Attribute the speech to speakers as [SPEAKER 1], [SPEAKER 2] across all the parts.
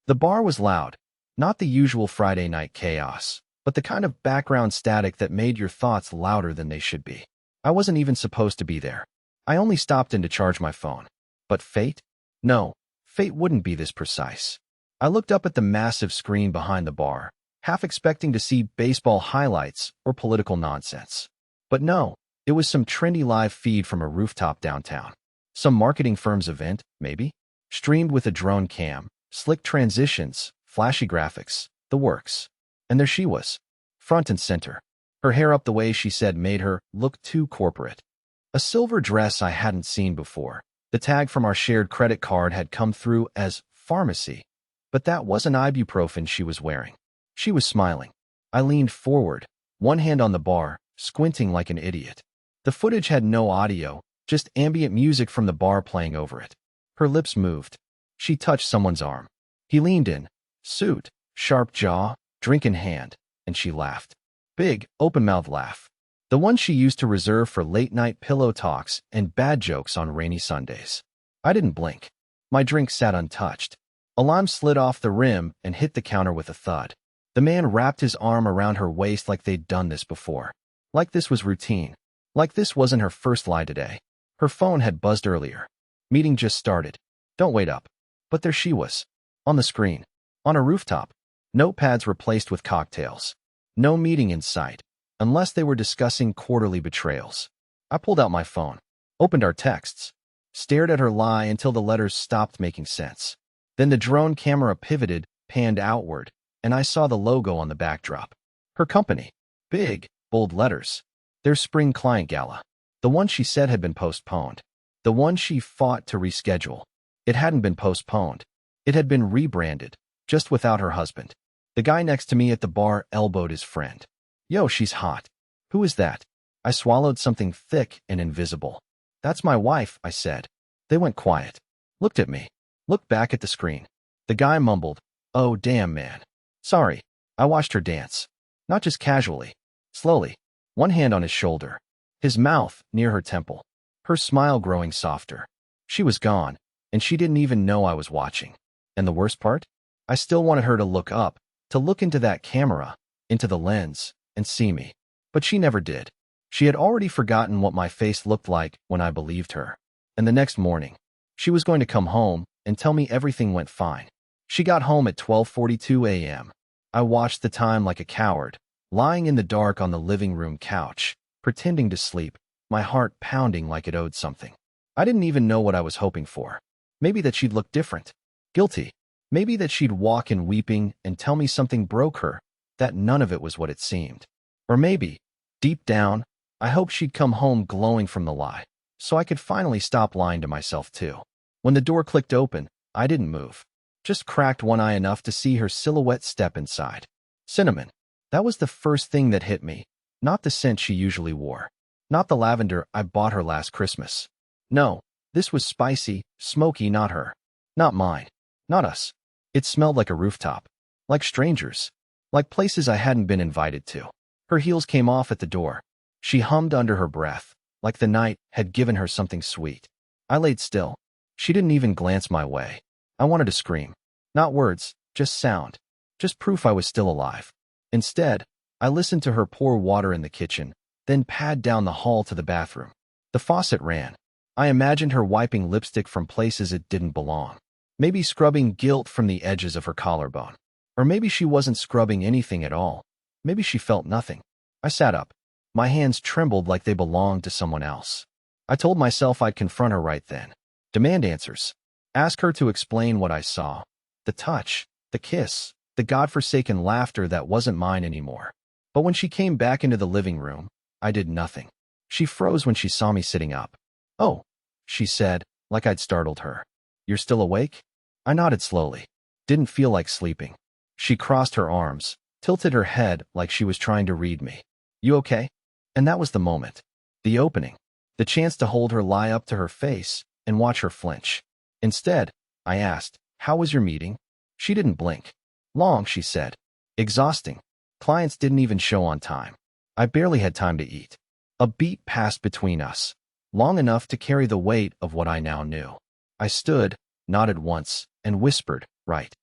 [SPEAKER 1] The bar was loud, not the usual Friday night chaos, but the kind of background static that made your thoughts louder than they should be. I wasn't even supposed to be there. I only stopped in to charge my phone. But fate? No, fate wouldn't be this precise. I looked up at the massive screen behind the bar, half expecting to see baseball highlights or political nonsense. But no, it was some trendy live feed from a rooftop downtown. Some marketing firm's event, maybe? Streamed with a drone cam, slick transitions, flashy graphics, the works. And there she was, front and center. Her hair up the way she said made her look too corporate. A silver dress I hadn't seen before. The tag from our shared credit card had come through as pharmacy, but that wasn't ibuprofen she was wearing. She was smiling. I leaned forward, one hand on the bar, squinting like an idiot. The footage had no audio, just ambient music from the bar playing over it. Her lips moved. She touched someone's arm. He leaned in, suit, sharp jaw, drink in hand, and she laughed. Big, open-mouthed laugh. The one she used to reserve for late-night pillow talks and bad jokes on rainy Sundays. I didn't blink. My drink sat untouched. A lime slid off the rim and hit the counter with a thud. The man wrapped his arm around her waist like they'd done this before. Like this was routine. Like this wasn't her first lie today. Her phone had buzzed earlier. Meeting just started. Don't wait up. But there she was. On the screen. On a rooftop. Notepads replaced with cocktails. No meeting in sight. Unless they were discussing quarterly betrayals. I pulled out my phone. Opened our texts. Stared at her lie until the letters stopped making sense. Then the drone camera pivoted, panned outward, and I saw the logo on the backdrop. Her company. Big, bold letters. Their spring client gala. The one she said had been postponed. The one she fought to reschedule. It hadn't been postponed. It had been rebranded, just without her husband. The guy next to me at the bar elbowed his friend. Yo, she's hot. Who is that? I swallowed something thick and invisible. That's my wife, I said. They went quiet. Looked at me. Looked back at the screen. The guy mumbled, "Oh, damn, man. Sorry." I watched her dance. Not just casually. Slowly. One hand on his shoulder. His mouth near her temple. Her smile growing softer. She was gone, and she didn't even know I was watching. And the worst part? I still wanted her to look up, to look into that camera, into the lens, and see me. But she never did. She had already forgotten what my face looked like when I believed her. And the next morning, she was going to come home and tell me everything went fine. She got home at 12:42 a.m. I watched the time like a coward, lying in the dark on the living room couch, pretending to sleep, my heart pounding like it owed something. I didn't even know what I was hoping for. Maybe that she'd look different. Guilty. Maybe that she'd walk in weeping and tell me something broke her, that none of it was what it seemed. Or maybe, deep down, I hoped she'd come home glowing from the lie, so I could finally stop lying to myself too. When the door clicked open, I didn't move. Just cracked one eye enough to see her silhouette step inside. Cinnamon. That was the first thing that hit me. Not the scent she usually wore. Not the lavender I bought her last Christmas. No, this was spicy, smoky, not her. Not mine. Not us. It smelled like a rooftop. Like strangers. Like places I hadn't been invited to. Her heels came off at the door. She hummed under her breath, like the night had given her something sweet. I laid still. She didn't even glance my way. I wanted to scream. Not words, just sound. Just proof I was still alive. Instead, I listened to her pour water in the kitchen, then pad down the hall to the bathroom. The faucet ran. I imagined her wiping lipstick from places it didn't belong. Maybe scrubbing guilt from the edges of her collarbone. Or maybe she wasn't scrubbing anything at all. Maybe she felt nothing. I sat up. My hands trembled like they belonged to someone else. I told myself I'd confront her right then. Demand answers. Ask her to explain what I saw. The touch, the kiss, the godforsaken laughter that wasn't mine anymore. But when she came back into the living room, I did nothing. She froze when she saw me sitting up. "Oh," she said, like I'd startled her. "You're still awake?" I nodded slowly. Didn't feel like sleeping. She crossed her arms, tilted her head like she was trying to read me. "You okay?" And that was the moment. The opening. The chance to hold her lie up to her face and watch her flinch. Instead, I asked, "How was your meeting?" She didn't blink. "Long," she said. "Exhausting. Clients didn't even show on time. I barely had time to eat." A beat passed between us, long enough to carry the weight of what I now knew. I stood, nodded once, and whispered, "Right."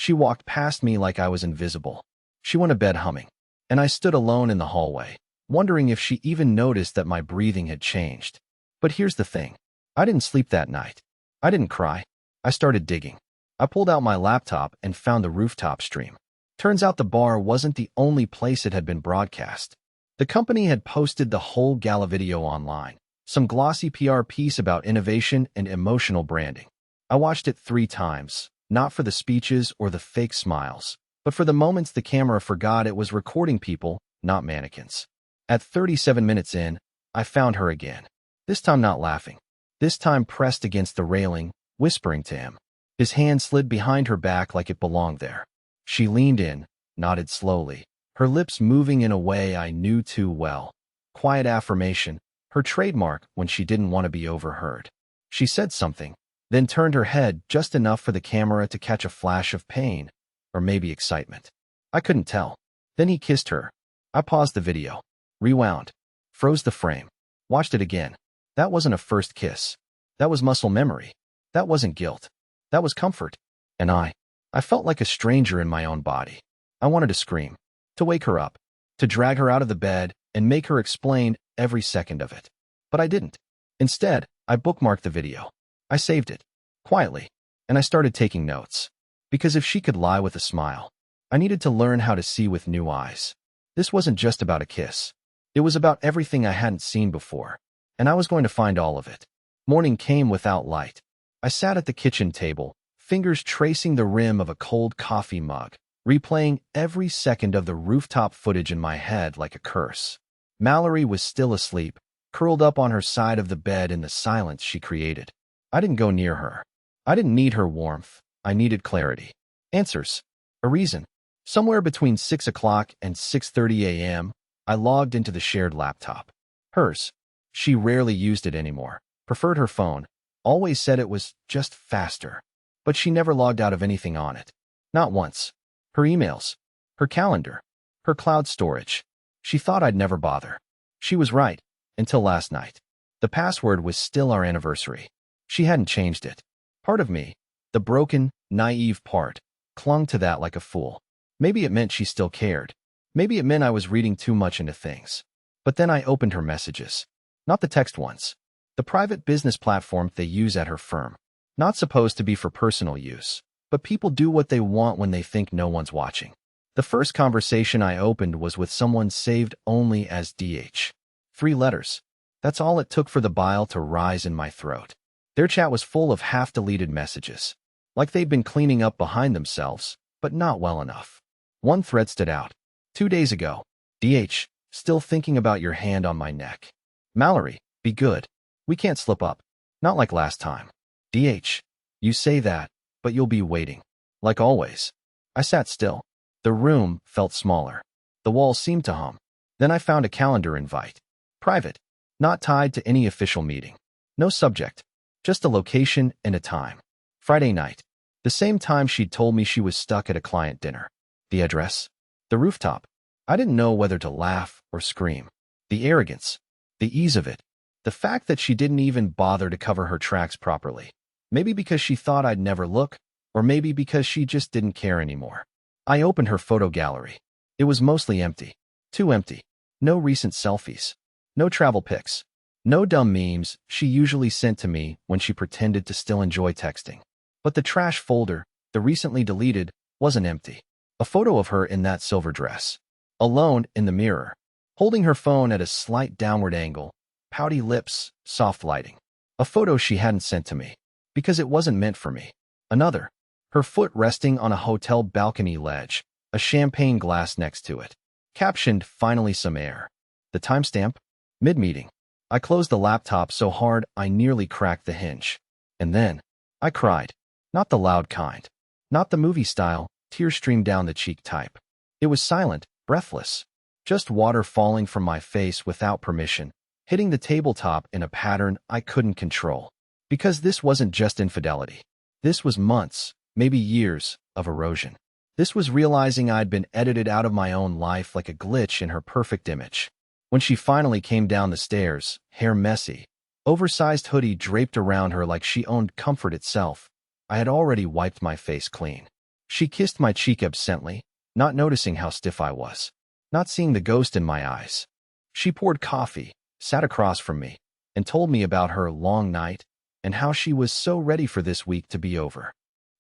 [SPEAKER 1] She walked past me like I was invisible. She went to bed humming, and I stood alone in the hallway, wondering if she even noticed that my breathing had changed. But here's the thing. I didn't sleep that night. I didn't cry. I started digging. I pulled out my laptop and found the rooftop stream. Turns out the bar wasn't the only place it had been broadcast. The company had posted the whole gala video online, some glossy PR piece about innovation and emotional branding. I watched it 3 times, not for the speeches or the fake smiles, but for the moments the camera forgot it was recording people, not mannequins. At 37 minutes in, I found her again. This time not laughing. This time pressed against the railing, whispering to him. His hand slid behind her back like it belonged there. She leaned in, nodded slowly, her lips moving in a way I knew too well. Quiet affirmation, her trademark when she didn't want to be overheard. She said something, then turned her head just enough for the camera to catch a flash of pain, or maybe excitement. I couldn't tell. Then he kissed her. I paused the video, rewound, froze the frame, watched it again. That wasn't a first kiss. That was muscle memory. That wasn't guilt. That was comfort. And I felt like a stranger in my own body. I wanted to scream, to wake her up, to drag her out of the bed and make her explain every second of it. But I didn't. Instead, I bookmarked the video. I saved it, quietly, and I started taking notes. Because if she could lie with a smile, I needed to learn how to see with new eyes. This wasn't just about a kiss. It was about everything I hadn't seen before, and I was going to find all of it. Morning came without light. I sat at the kitchen table, fingers tracing the rim of a cold coffee mug, replaying every second of the rooftop footage in my head like a curse. Mallory was still asleep, curled up on her side of the bed in the silence she created. I didn't go near her. I didn't need her warmth. I needed clarity. Answers. A reason. Somewhere between 6 o'clock and 6:30 a.m., I logged into the shared laptop. Hers. She rarely used it anymore. Preferred her phone. Always said it was just faster. But she never logged out of anything on it. Not once. Her emails. Her calendar. Her cloud storage. She thought I'd never bother. She was right. Until last night. The password was still our anniversary. She hadn't changed it. Part of me, the broken, naive part, clung to that like a fool. Maybe it meant she still cared. Maybe it meant I was reading too much into things. But then I opened her messages. Not the text ones. The private business platform they use at her firm. Not supposed to be for personal use. But people do what they want when they think no one's watching. The first conversation I opened was with someone saved only as DH. 3 letters. That's all it took for the bile to rise in my throat. Their chat was full of half-deleted messages. Like they'd been cleaning up behind themselves, but not well enough. One thread stood out. 2 days ago. DH, still thinking about your hand on my neck. Mallory, be good. We can't slip up. Not like last time. DH, you say that, but you'll be waiting. Like always. I sat still. The room felt smaller. The walls seemed to hum. Then I found a calendar invite. Private. Not tied to any official meeting. No subject. Just a location and a time. Friday night. The same time she'd told me she was stuck at a client dinner. The address. The rooftop. I didn't know whether to laugh or scream. The arrogance. The ease of it. The fact that she didn't even bother to cover her tracks properly. Maybe because she thought I'd never look, or maybe because she just didn't care anymore. I opened her photo gallery. It was mostly empty. Too empty. No recent selfies. No travel pics. No dumb memes she usually sent to me when she pretended to still enjoy texting. But the trash folder, the recently deleted, wasn't empty. A photo of her in that silver dress. Alone in the mirror. Holding her phone at a slight downward angle. Pouty lips, soft lighting. A photo she hadn't sent to me. Because it wasn't meant for me. Another. Her foot resting on a hotel balcony ledge. A champagne glass next to it. Captioned, finally some air. The timestamp? Mid-meeting. I closed the laptop so hard I nearly cracked the hinge. And then, I cried. Not the loud kind. Not the movie style, tears streamed down the cheek type. It was silent, breathless. Just water falling from my face without permission, hitting the tabletop in a pattern I couldn't control. Because this wasn't just infidelity. This was months, maybe years, of erosion. This was realizing I'd been edited out of my own life like a glitch in her perfect image. When she finally came down the stairs, hair messy, oversized hoodie draped around her like she owned comfort itself, I had already wiped my face clean. She kissed my cheek absently, not noticing how stiff I was, not seeing the ghost in my eyes. She poured coffee, sat across from me, and told me about her long night and how she was so ready for this week to be over.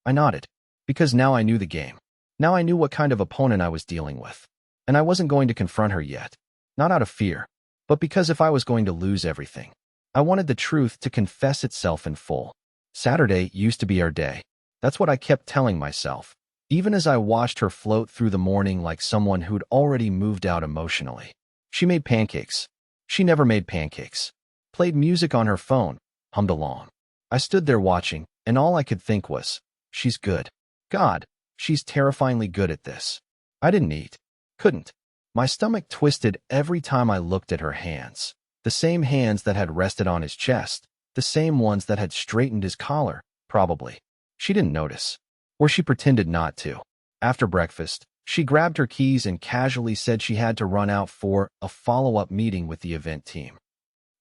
[SPEAKER 1] I nodded, because now I knew the game. Now I knew what kind of opponent I was dealing with. And I wasn't going to confront her yet, not out of fear, but because if I was going to lose everything, I wanted the truth to confess itself in full. Saturday used to be our day. That's what I kept telling myself, even as I watched her float through the morning like someone who'd already moved out emotionally. She made pancakes. She never made pancakes. Played music on her phone, hummed along. I stood there watching, and all I could think was, she's good. God, she's terrifyingly good at this. I didn't eat. Couldn't. My stomach twisted every time I looked at her hands. The same hands that had rested on his chest. The same ones that had straightened his collar, probably. She didn't notice. Or she pretended not to. After breakfast, she grabbed her keys and casually said she had to run out for a follow-up meeting with the event team.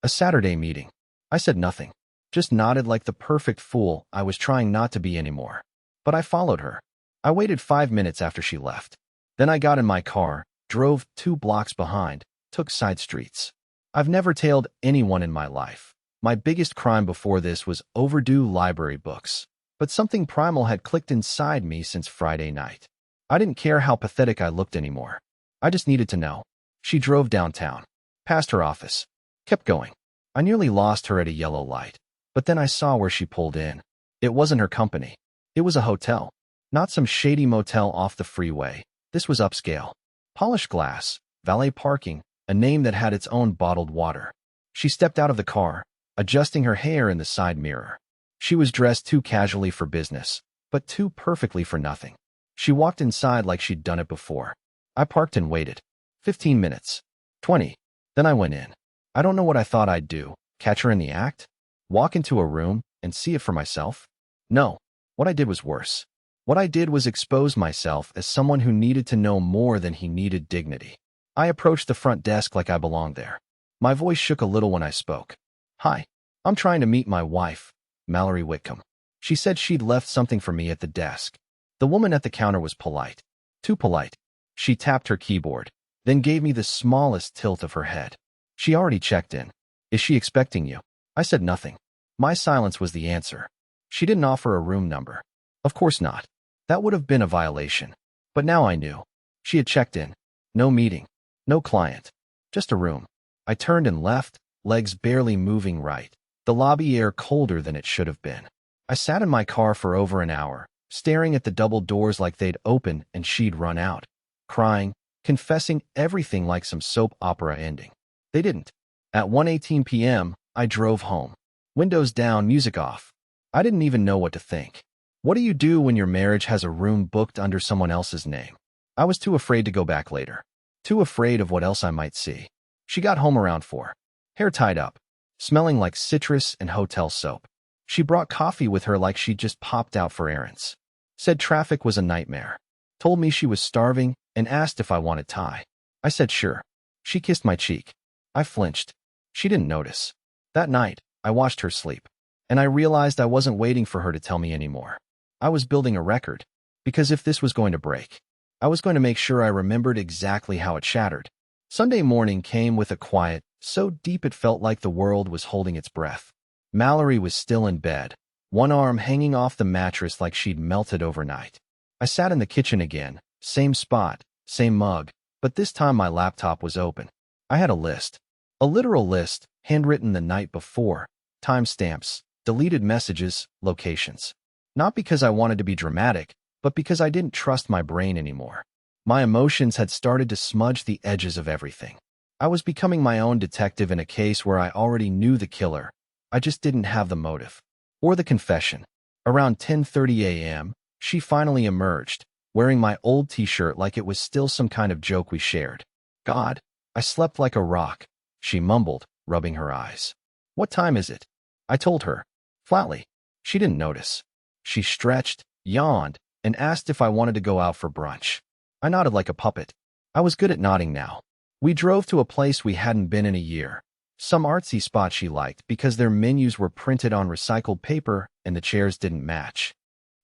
[SPEAKER 1] A Saturday meeting. I said nothing. Just nodded like the perfect fool I was trying not to be anymore. But I followed her. I waited 5 minutes after she left. Then I got in my car, drove 2 blocks behind, took side streets. I've never tailed anyone in my life. My biggest crime before this was overdue library books. But something primal had clicked inside me since Friday night. I didn't care how pathetic I looked anymore. I just needed to know. She drove downtown, past her office, kept going. I nearly lost her at a yellow light, but then I saw where she pulled in. It wasn't her company. It was a hotel, not some shady motel off the freeway. This was upscale. Polished glass, valet parking, a name that had its own bottled water. She stepped out of the car, adjusting her hair in the side mirror. She was dressed too casually for business, but too perfectly for nothing. She walked inside like she'd done it before. I parked and waited. 15 minutes. 20. Then I went in. I don't know what I thought I'd do. Catch her in the act? Walk into a room and see it for myself? No. What I did was worse. What I did was expose myself as someone who needed to know more than he needed dignity. I approached the front desk like I belonged there. My voice shook a little when I spoke. Hi. I'm trying to meet my wife, Mallory Whitcomb. She said she'd left something for me at the desk. The woman at the counter was polite. Too polite. She tapped her keyboard, then gave me the smallest tilt of her head. She already checked in. Is she expecting you? I said nothing. My silence was the answer. She didn't offer a room number. Of course not. That would have been a violation. But now I knew. She had checked in. No meeting. No client. Just a room. I turned and left, legs barely moving right. The lobby air colder than it should have been. I sat in my car for over an hour, staring at the double doors like they'd open and she'd run out. Crying, confessing everything like some soap opera ending. They didn't. At 1:18 p.m., I drove home. Windows down, music off. I didn't even know what to think. What do you do when your marriage has a room booked under someone else's name? I was too afraid to go back later. Too afraid of what else I might see. She got home around 4. Hair tied up, smelling like citrus and hotel soap. She brought coffee with her like she'd just popped out for errands. Said traffic was a nightmare. Told me she was starving and asked if I wanted Thai. I said sure. She kissed my cheek. I flinched. She didn't notice. That night, I watched her sleep. And I realized I wasn't waiting for her to tell me anymore. I was building a record. Because if this was going to break, I was going to make sure I remembered exactly how it shattered. Sunday morning came with a quiet, so deep it felt like the world was holding its breath. Mallory was still in bed, one arm hanging off the mattress like she'd melted overnight. I sat in the kitchen again, same spot, same mug, but this time my laptop was open. I had a list. A literal list, handwritten the night before, timestamps, deleted messages, locations. Not because I wanted to be dramatic, but because I didn't trust my brain anymore. My emotions had started to smudge the edges of everything. I was becoming my own detective in a case where I already knew the killer. I just didn't have the motive. Or the confession. Around 10:30 a.m., she finally emerged, wearing my old t-shirt like it was still some kind of joke we shared. God, I slept like a rock, she mumbled, rubbing her eyes. What time is it? I told her. Flatly. She didn't notice. She stretched, yawned, and asked if I wanted to go out for brunch. I nodded like a puppet. I was good at nodding now. We drove to a place we hadn't been in a year. Some artsy spot she liked because their menus were printed on recycled paper and the chairs didn't match.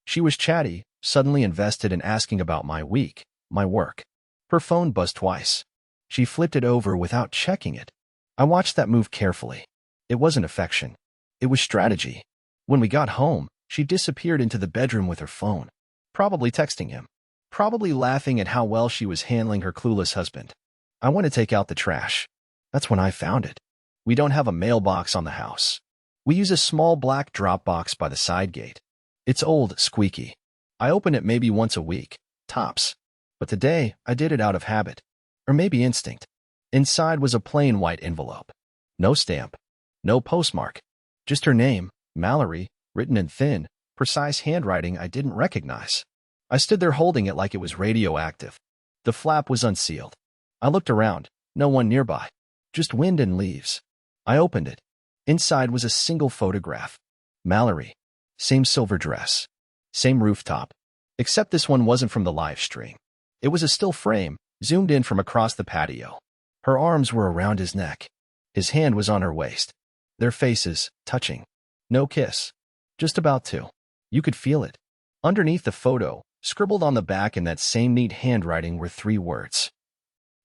[SPEAKER 1] She was chatty, suddenly invested in asking about my week, my work. Her phone buzzed twice. She flipped it over without checking it. I watched that move carefully. It wasn't affection. It was strategy. When we got home, she disappeared into the bedroom with her phone, probably texting him, probably laughing at how well she was handling her clueless husband. I went to take out the trash. That's when I found it. We don't have a mailbox on the house. We use a small black drop box by the side gate. It's old, squeaky. I open it maybe once a week, tops. But today, I did it out of habit. Or maybe instinct. Inside was a plain white envelope. No stamp. No postmark. Just her name, Mallory, written in thin, precise handwriting I didn't recognize. I stood there holding it like it was radioactive. The flap was unsealed. I looked around. No one nearby. Just wind and leaves. I opened it. Inside was a single photograph. Mallory. Same silver dress. Same rooftop. Except this one wasn't from the live stream. It was a still frame, zoomed in from across the patio. Her arms were around his neck. His hand was on her waist. Their faces, touching. No kiss. Just about to. You could feel it. Underneath the photo, scribbled on the back in that same neat handwriting were 3 words.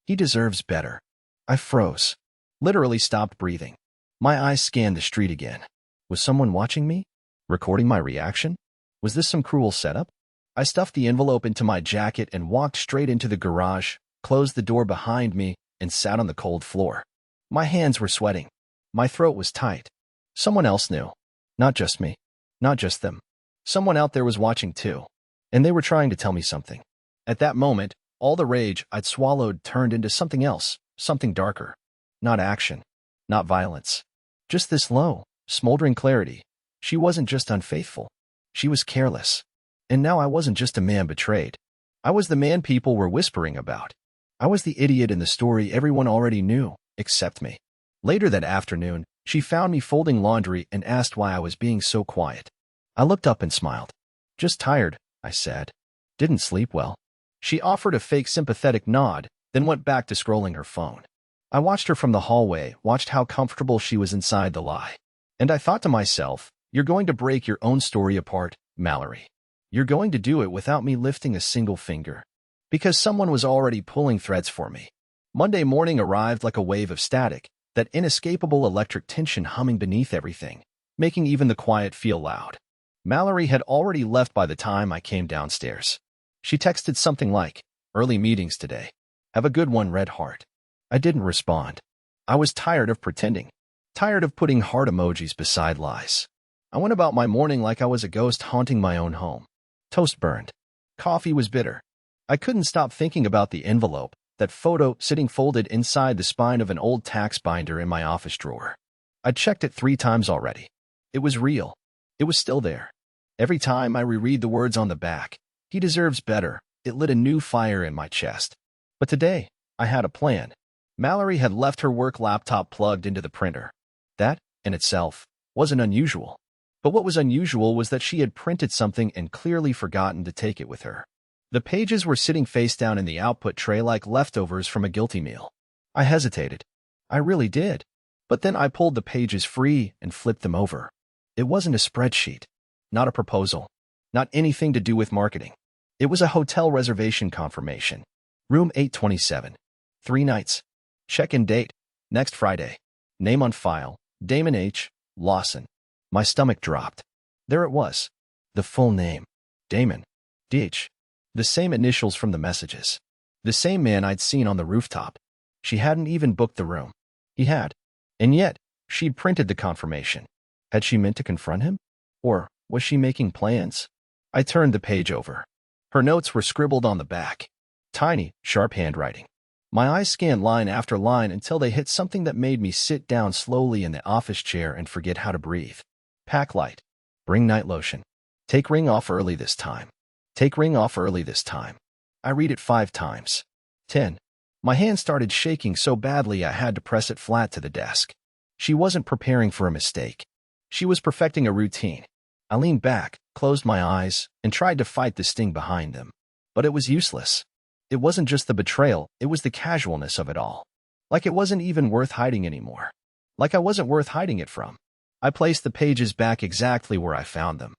[SPEAKER 1] He deserves better. I froze. Literally stopped breathing. My eyes scanned the street again. Was someone watching me? Recording my reaction? Was this some cruel setup? I stuffed the envelope into my jacket and walked straight into the garage, closed the door behind me, and sat on the cold floor. My hands were sweating. My throat was tight. Someone else knew. Not just me. Not just them. Someone out there was watching too. And they were trying to tell me something. At that moment, all the rage I'd swallowed turned into something else, something darker. Not action. Not violence. Just this low, smoldering clarity. She wasn't just unfaithful. She was careless. And now I wasn't just a man betrayed. I was the man people were whispering about. I was the idiot in the story everyone already knew, except me. Later that afternoon, she found me folding laundry and asked why I was being so quiet. I looked up and smiled. Just tired, I said. Didn't sleep well. She offered a fake sympathetic nod, then went back to scrolling her phone. I watched her from the hallway, watched how comfortable she was inside the lie. And I thought to myself, you're going to break your own story apart, Mallory. You're going to do it without me lifting a single finger. Because someone was already pulling threads for me. Monday morning arrived like a wave of static, that inescapable electric tension humming beneath everything, making even the quiet feel loud. Mallory had already left by the time I came downstairs. She texted something like, "Early meetings today. Have a good one, red heart." I didn't respond. I was tired of pretending. Tired of putting heart emojis beside lies. I went about my morning like I was a ghost haunting my own home. Toast burned. Coffee was bitter. I couldn't stop thinking about the envelope, that photo sitting folded inside the spine of an old tax binder in my office drawer. I'd checked it 3 times already. It was real. It was still there. Every time I reread the words on the back, "He deserves better," it lit a new fire in my chest. But today, I had a plan. Mallory had left her work laptop plugged into the printer. That, in itself, wasn't unusual. But what was unusual was that she had printed something and clearly forgotten to take it with her. The pages were sitting face down in the output tray like leftovers from a guilty meal. I hesitated. I really did. But then I pulled the pages free and flipped them over. It wasn't a spreadsheet. Not a proposal. Not anything to do with marketing. It was a hotel reservation confirmation. Room 827. 3 nights. Check-in date. Next Friday. Name on file. Damon H. Lawson. My stomach dropped. There it was. The full name. Damon. D.H. The same initials from the messages. The same man I'd seen on the rooftop. She hadn't even booked the room. He had. And yet, she'd printed the confirmation. Had she meant to confront him? Or was she making plans? I turned the page over. Her notes were scribbled on the back. Tiny, sharp handwriting. My eyes scanned line after line until they hit something that made me sit down slowly in the office chair and forget how to breathe. Pack light. Bring night lotion. Take ring off early this time. Take ring off early this time. I read it 5 times. 10. My hand started shaking so badly I had to press it flat to the desk. She wasn't preparing for a mistake. She was perfecting a routine. I leaned back, closed my eyes, and tried to fight the sting behind them. But it was useless. It wasn't just the betrayal, it was the casualness of it all. Like it wasn't even worth hiding anymore. Like I wasn't worth hiding it from. I placed the pages back exactly where I found them.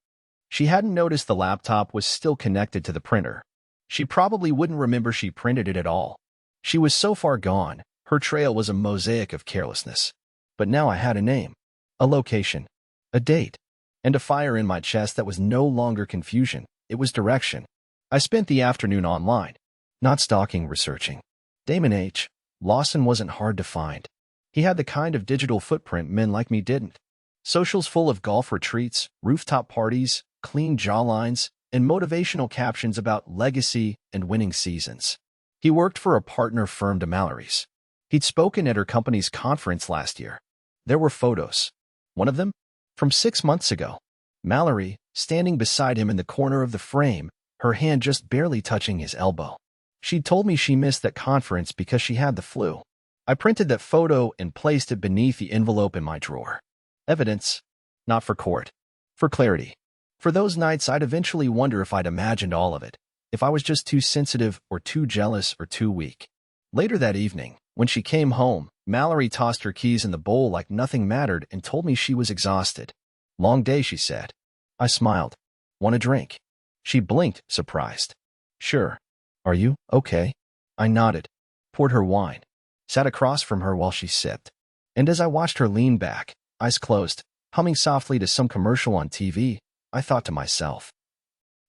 [SPEAKER 1] She hadn't noticed the laptop was still connected to the printer. She probably wouldn't remember she printed it at all. She was so far gone, her trail was a mosaic of carelessness. But now I had a name, a location, a date, and a fire in my chest that was no longer confusion, it was direction. I spent the afternoon online, not stalking, researching. Damon H. Lawson wasn't hard to find. He had the kind of digital footprint men like me didn't. Socials full of golf retreats, rooftop parties, clean jawlines, and motivational captions about legacy and winning seasons. He worked for a partner firm to Mallory's. He'd spoken at her company's conference last year. There were photos. One of them? From 6 months ago. Mallory, standing beside him in the corner of the frame, her hand just barely touching his elbow. She'd told me she missed that conference because she had the flu. I printed that photo and placed it beneath the envelope in my drawer. Evidence, not for court, for clarity. For those nights I'd eventually wonder if I'd imagined all of it, if I was just too sensitive or too jealous or too weak. Later that evening, when she came home, Mallory tossed her keys in the bowl like nothing mattered and told me she was exhausted. Long day, she said. I smiled. Want a drink? She blinked, surprised. Sure. Are you okay? I nodded, poured her wine, sat across from her while she sipped. And as I watched her lean back, eyes closed, humming softly to some commercial on TV, I thought to myself,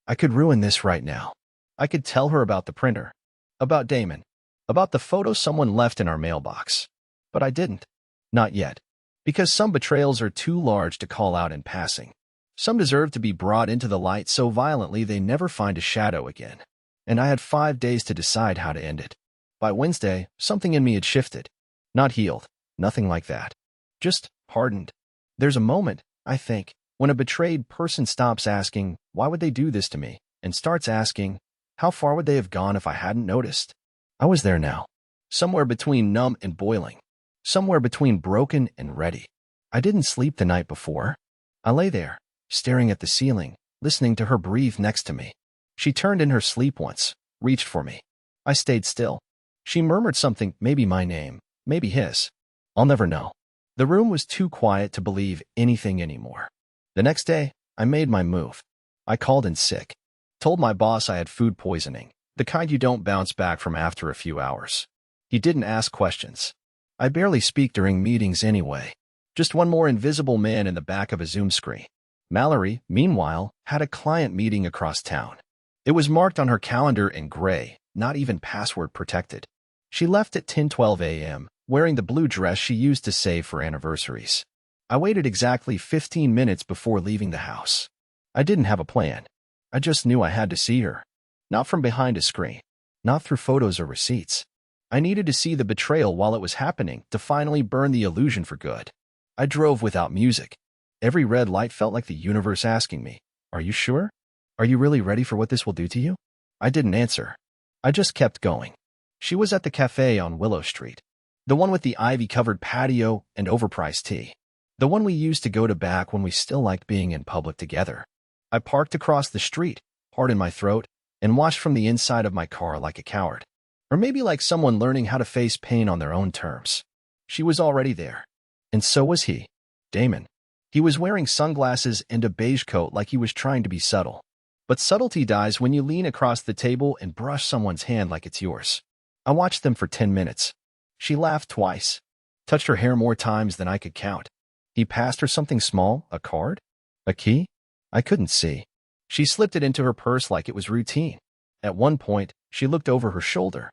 [SPEAKER 1] I could ruin this right now. I could tell her about the printer, about Damon, about the photo someone left in our mailbox. But I didn't. Not yet. Because some betrayals are too large to call out in passing. Some deserve to be brought into the light so violently they never find a shadow again. And I had 5 days to decide how to end it. By Wednesday, something in me had shifted. Not healed, nothing like that. Just hardened. There's a moment, I think, when a betrayed person stops asking, why would they do this to me, and starts asking, how far would they have gone if I hadn't noticed? I was there now. Somewhere between numb and boiling. Somewhere between broken and ready. I didn't sleep the night before. I lay there, staring at the ceiling, listening to her breathe next to me. She turned in her sleep once, reached for me. I stayed still. She murmured something, maybe my name, maybe his. I'll never know. The room was too quiet to believe anything anymore. The next day, I made my move. I called in sick. Told my boss I had food poisoning, the kind you don't bounce back from after a few hours. He didn't ask questions. I barely speak during meetings anyway. Just one more invisible man in the back of a Zoom screen. Mallory, meanwhile, had a client meeting across town. It was marked on her calendar in gray, not even password protected. She left at 10:12 a.m., wearing the blue dress she used to save for anniversaries. I waited exactly 15 minutes before leaving the house. I didn't have a plan. I just knew I had to see her. Not from behind a screen. Not through photos or receipts. I needed to see the betrayal while it was happening to finally burn the illusion for good. I drove without music. Every red light felt like the universe asking me, are you sure? Are you really ready for what this will do to you? I didn't answer. I just kept going. She was at the cafe on Willow Street. The one with the ivy-covered patio and overpriced tea. The one we used to go to back when we still liked being in public together. I parked across the street, heart in my throat, and watched from the inside of my car like a coward. Or maybe like someone learning how to face pain on their own terms. She was already there. And so was he. Damon. He was wearing sunglasses and a beige coat like he was trying to be subtle. But subtlety dies when you lean across the table and brush someone's hand like it's yours. I watched them for 10 minutes. She laughed twice. Touched her hair more times than I could count. He passed her something small, a card? A key? I couldn't see. She slipped it into her purse like it was routine. At one point, she looked over her shoulder,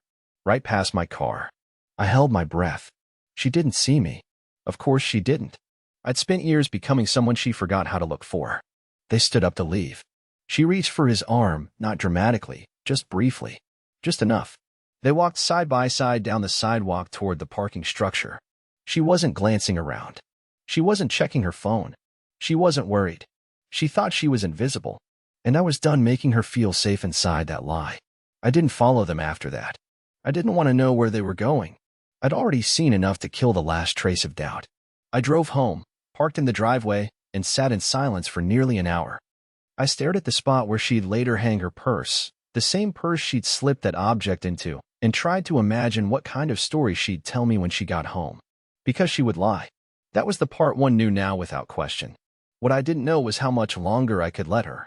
[SPEAKER 1] right past my car. I held my breath. She didn't see me. Of course she didn't. I'd spent years becoming someone she forgot how to look for. They stood up to leave. She reached for his arm, not dramatically, just briefly. Just enough. They walked side by side down the sidewalk toward the parking structure. She wasn't glancing around. She wasn't checking her phone. She wasn't worried. She thought she was invisible. And I was done making her feel safe inside that lie. I didn't follow them after that. I didn't want to know where they were going. I'd already seen enough to kill the last trace of doubt. I drove home, parked in the driveway, and sat in silence for nearly an hour. I stared at the spot where she'd later hang her purse, the same purse she'd slipped that object into, and tried to imagine what kind of story she'd tell me when she got home. Because she would lie. That was the part one knew now without question. What I didn't know was how much longer I could let her.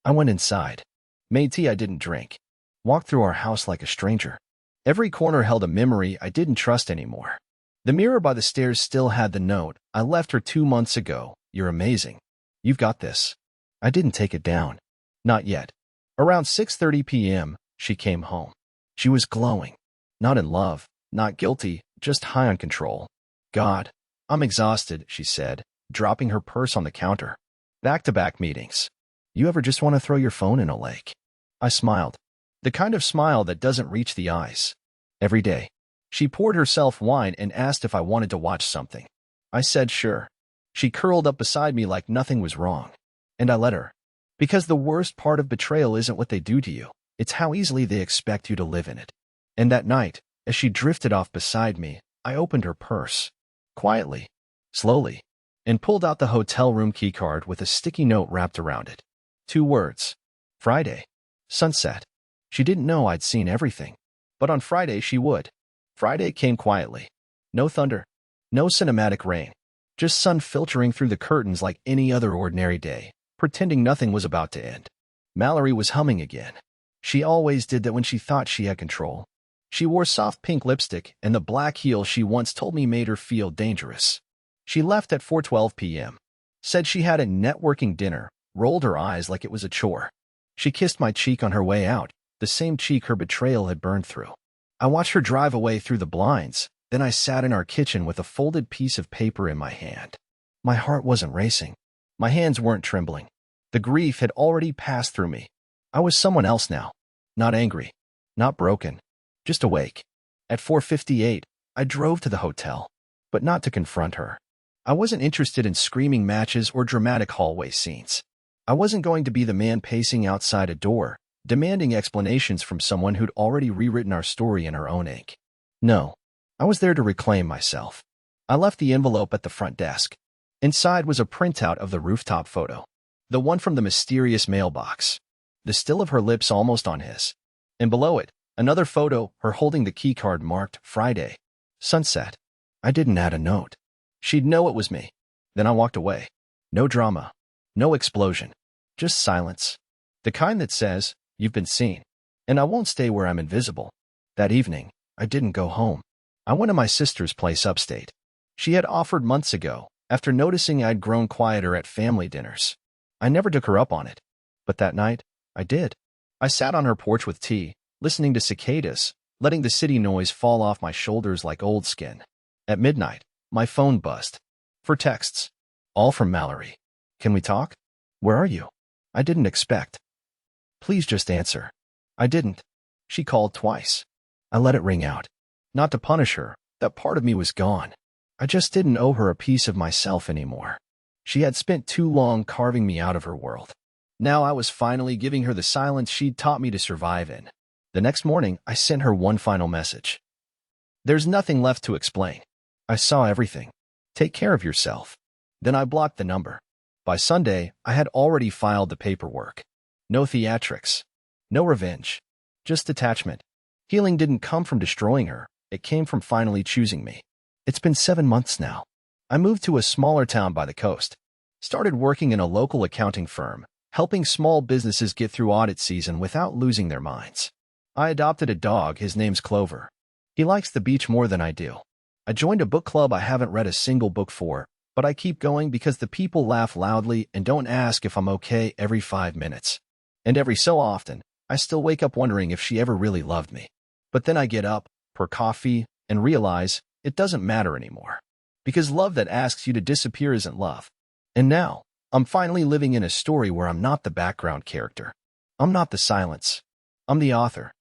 [SPEAKER 1] I went inside, made tea I didn't drink, walked through our house like a stranger. Every corner held a memory I didn't trust anymore. The mirror by the stairs still had the note. I left her 2 months ago. You're amazing. You've got this. I didn't take it down. Not yet. Around 6:30 p.m., she came home. She was glowing. Not in love, not guilty, just high on control. God, I'm exhausted, she said, dropping her purse on the counter. Back-to-back meetings. You ever just want to throw your phone in a lake? I smiled. The kind of smile that doesn't reach the eyes. Every day. She poured herself wine and asked if I wanted to watch something. I said sure. She curled up beside me like nothing was wrong. And I let her. Because the worst part of betrayal isn't what they do to you. It's how easily they expect you to live in it. And that night, as she drifted off beside me, I opened her purse. Quietly. Slowly. And pulled out the hotel room keycard with a sticky note wrapped around it. 2 words. Friday. Sunset. She didn't know I'd seen everything. But on Friday she would. Friday came quietly. No thunder. No cinematic rain. Just sun filtering through the curtains like any other ordinary day, pretending nothing was about to end. Mallory was humming again. She always did that when she thought she had control. She wore soft pink lipstick, and the black heel she once told me made her feel dangerous. She left at 4:12 p.m. Said she had a networking dinner, rolled her eyes like it was a chore. She kissed my cheek on her way out, the same cheek her betrayal had burned through. I watched her drive away through the blinds, then I sat in our kitchen with a folded piece of paper in my hand. My heart wasn't racing. My hands weren't trembling. The grief had already passed through me. I was someone else now. Not angry. Not broken. Just awake. At 4:58, I drove to the hotel. But not to confront her. I wasn't interested in screaming matches or dramatic hallway scenes. I wasn't going to be the man pacing outside a door, demanding explanations from someone who'd already rewritten our story in her own ink. No. I was there to reclaim myself. I left the envelope at the front desk. Inside was a printout of the rooftop photo. The one from the mysterious mailbox. The still of her lips almost on his. And below it, another photo, her holding the keycard marked Friday. Sunset. I didn't add a note. She'd know it was me. Then I walked away. No drama. No explosion. Just silence. The kind that says, you've been seen. And I won't stay where I'm invisible. That evening, I didn't go home. I went to my sister's place upstate. She had offered months ago, after noticing I'd grown quieter at family dinners. I never took her up on it. But that night, I did. I sat on her porch with tea, listening to cicadas, letting the city noise fall off my shoulders like old skin. At midnight, my phone buzzed. For texts. All from Mallory. Can we talk? Where are you? I didn't expect. Please just answer. I didn't. She called twice. I let it ring out. Not to punish her, that part of me was gone. I just didn't owe her a piece of myself anymore. She had spent too long carving me out of her world. Now I was finally giving her the silence she'd taught me to survive in. The next morning, I sent her one final message. There's nothing left to explain. I saw everything. Take care of yourself. Then I blocked the number. By Sunday, I had already filed the paperwork. No theatrics. No revenge. Just detachment. Healing didn't come from destroying her. It came from finally choosing me. It's been 7 months now. I moved to a smaller town by the coast. Started working in a local accounting firm, helping small businesses get through audit season without losing their minds. I adopted a dog, his name's Clover. He likes the beach more than I do. I joined a book club I haven't read a single book for, but I keep going because the people laugh loudly and don't ask if I'm okay every 5 minutes. And every so often, I still wake up wondering if she ever really loved me. But then I get up, pour coffee, and realize it doesn't matter anymore. Because love that asks you to disappear isn't love. And now, I'm finally living in a story where I'm not the background character. I'm not the silence. I'm the author.